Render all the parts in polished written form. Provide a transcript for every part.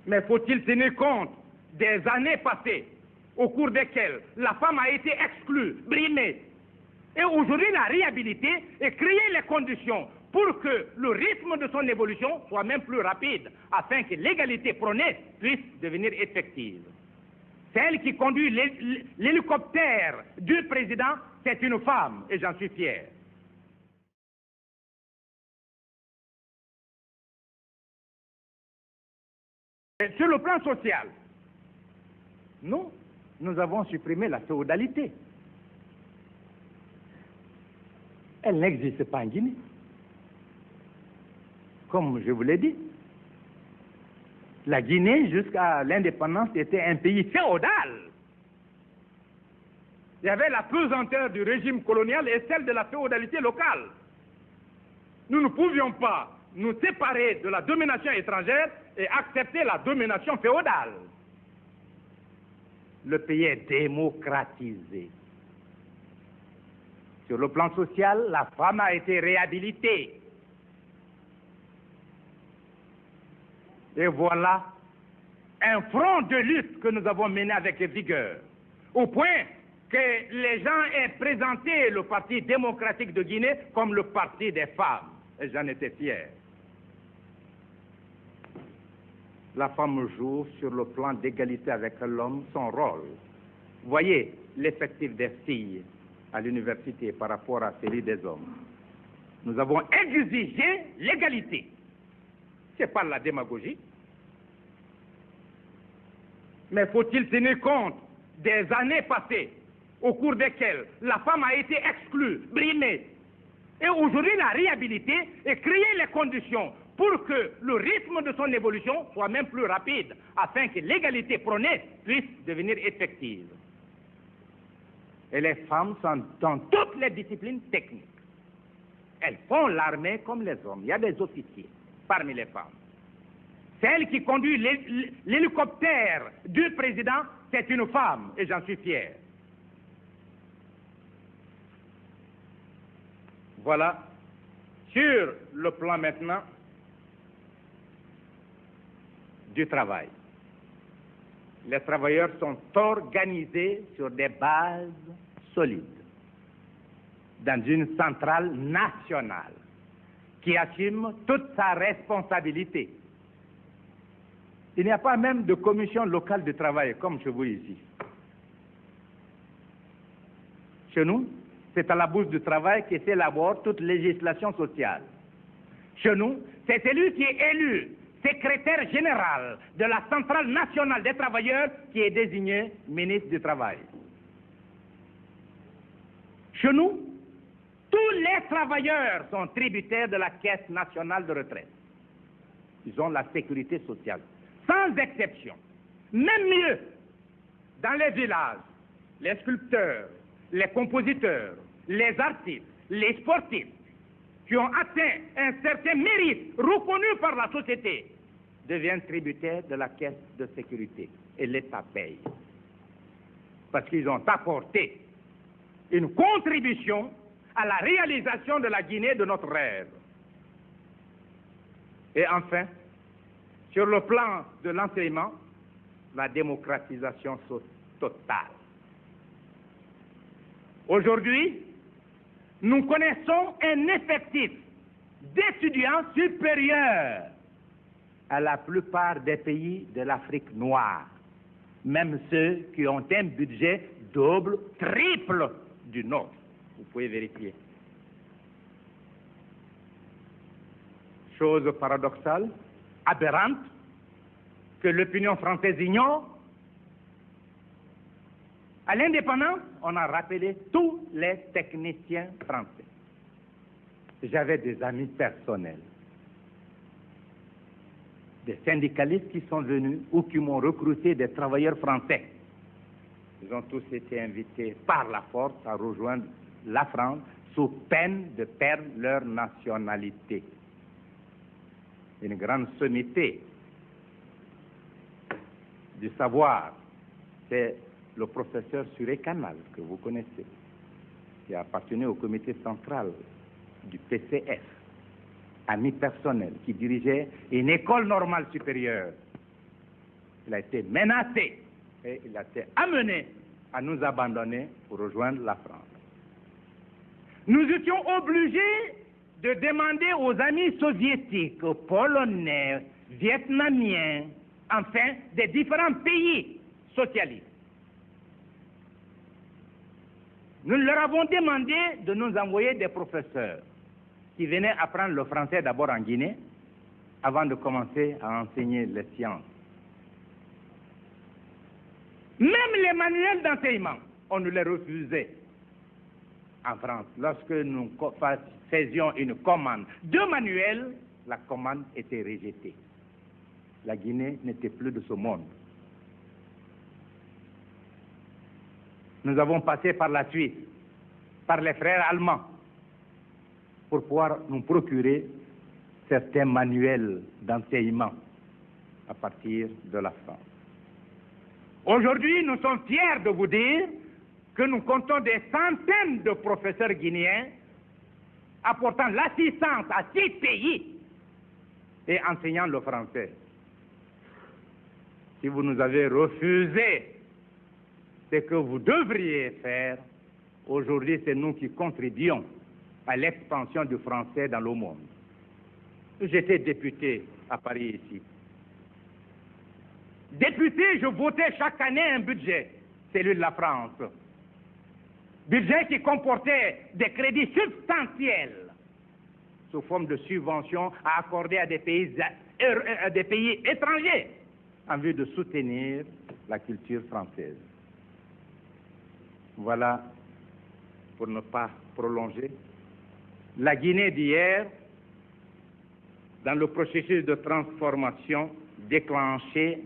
Mais faut-il tenir compte des années passées au cours desquelles la femme a été exclue, brimée, et aujourd'hui la réhabiliter et créer les conditions pour que le rythme de son évolution soit même plus rapide, afin que l'égalité prônée puisse devenir effective. Celle qui conduit l'hélicoptère du président, c'est une femme, et j'en suis fier. Et sur le plan social, nous avons supprimé la féodalité. Elle n'existe pas en Guinée. Comme je vous l'ai dit, la Guinée, jusqu'à l'indépendance, était un pays féodal. Il y avait la pesanteur du régime colonial et celle de la féodalité locale. Nous ne pouvions pas nous séparer de la domination étrangère et accepter la domination féodale. Le pays est démocratisé. Sur le plan social, la femme a été réhabilitée. Et voilà un front de lutte que nous avons mené avec vigueur, au point que les gens aient présenté le Parti démocratique de Guinée comme le parti des femmes. Et j'en étais fier. La femme joue sur le plan d'égalité avec l'homme son rôle. Voyez l'effectif des filles à l'université par rapport à celui des hommes. Nous avons exigé l'égalité. Ce n'est pas la démagogie. Mais faut-il tenir compte des années passées au cours desquelles la femme a été exclue, brimée, et aujourd'hui la réhabiliter et créer les conditions pour que le rythme de son évolution soit même plus rapide, afin que l'égalité prônée puisse devenir effective. Et les femmes sont dans toutes les disciplines techniques. Elles font l'armée comme les hommes. Il y a des officiers parmi les femmes. Celle qui conduit l'hélicoptère du président, c'est une femme, et j'en suis fier. Voilà. Sur le plan maintenant du travail. Les travailleurs sont organisés sur des bases solides, dans une centrale nationale qui assume toute sa responsabilité. Il n'y a pas même de commission locale de travail, comme chez vous ici. Chez nous, c'est à la bourse du travail que s'élabore toute législation sociale. Chez nous, c'est celui qui est élu secrétaire général de la centrale nationale des travailleurs qui est désigné ministre du Travail. Chez nous, tous les travailleurs sont tributaires de la Caisse nationale de retraite. Ils ont la sécurité sociale, sans exception. Même mieux, dans les villages, les sculpteurs, les compositeurs, les artistes, les sportifs, qui ont atteint un certain mérite reconnu par la société, deviennent tributaires de la caisse de sécurité. Et l'État paye. Parce qu'ils ont apporté une contribution à la réalisation de la Guinée de notre rêve. Et enfin, sur le plan de l'enseignement, la démocratisation totale. Aujourd'hui, nous connaissons un effectif d'étudiants supérieur à la plupart des pays de l'Afrique noire, même ceux qui ont un budget double, triple du nôtre. Vous pouvez vérifier. Chose paradoxale, aberrante, que l'opinion française ignore. À l'indépendance, on a rappelé tous les techniciens français. J'avais des amis personnels, des syndicalistes qui sont venus ou qui m'ont recruté des travailleurs français. Ils ont tous été invités par la force à rejoindre la France sous peine de perdre leur nationalité. Une grande sommité du savoir, c'est le professeur Suré Canal, que vous connaissez, qui appartenait au comité central du PCF, ami personnel, qui dirigeait une école normale supérieure. Il a été menacé et il a été amené à nous abandonner pour rejoindre la France. Nous étions obligés de demander aux amis soviétiques, polonais, vietnamiens, enfin des différents pays socialistes. Nous leur avons demandé de nous envoyer des professeurs qui venaient apprendre le français d'abord en Guinée avant de commencer à enseigner les sciences. Même les manuels d'enseignement, on nous les refusait en France. Lorsque nous faisions une commande de manuels, la commande était rejetée. La Guinée n'était plus de ce monde. Nous avons passé par la Suisse, par les frères allemands, pour pouvoir nous procurer certains manuels d'enseignement à partir de la France. Aujourd'hui, nous sommes fiers de vous dire que nous comptons des centaines de professeurs guinéens apportant l'assistance à 6 pays et enseignant le français. Si vous nous avez refusé ce que vous devriez faire, aujourd'hui c'est nous qui contribuons à l'expansion du français dans le monde. J'étais député à Paris ici. Député, je votais chaque année un budget, celui de la France. Budget qui comportait des crédits substantiels sous forme de subventions à accorder à des pays étrangers en vue de soutenir la culture française. Voilà, pour ne pas prolonger, la Guinée d'hier, dans le processus de transformation déclenché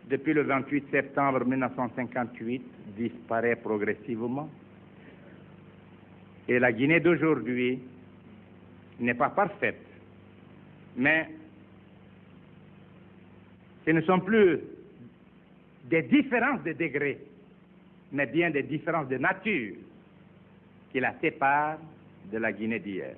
depuis le 28 septembre 1958, disparaît progressivement. Et la Guinée d'aujourd'hui n'est pas parfaite, mais ce ne sont plus des différences de degrés, mais bien des différences de nature qui la séparent de la Guinée d'hier.